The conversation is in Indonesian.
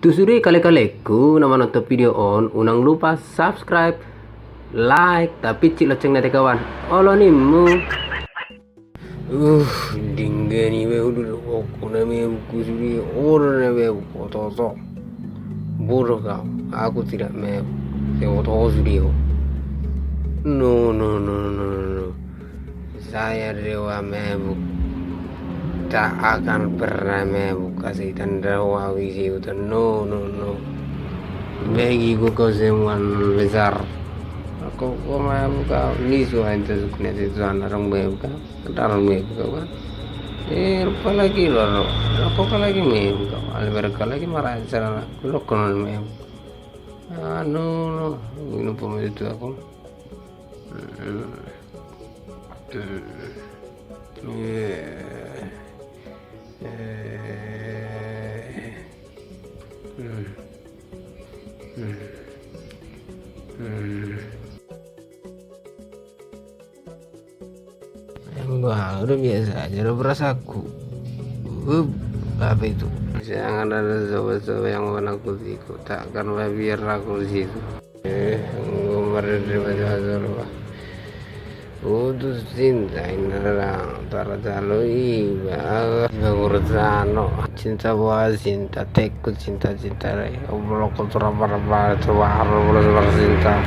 Tusuri kali-kaliku nama nonton video on, unang lupa subscribe, like, tapi cik loceng nanti kawan. Olo nimu. Dinggani we udah aku nami kusuri orang we kotoso. Bodoh kau, aku tidak mau. Saya suri. No. Saya dewa mebuk. Tak akan pernah membuka setan dewa visi itu. No. Bagiku kau semuan besar. Aku membuka nisu itu sukses itu orang membuka. Kendaraan membuka kan. Lupa lagi loh. Aku lagi membuka. Alberka lagi marah cara aku konon membuka. No. Ini pun itu aku. Wah, udah biasa aja, udah berasaku. Apa itu? Jangan ada sobat-sobat yang menakut ikut, takkan biar aku di situ. Kemarin dari Utus cinta ini orang taruh iba ngurusano cinta buat cinta tekut cinta rai obrol kotor apa terbaru cinta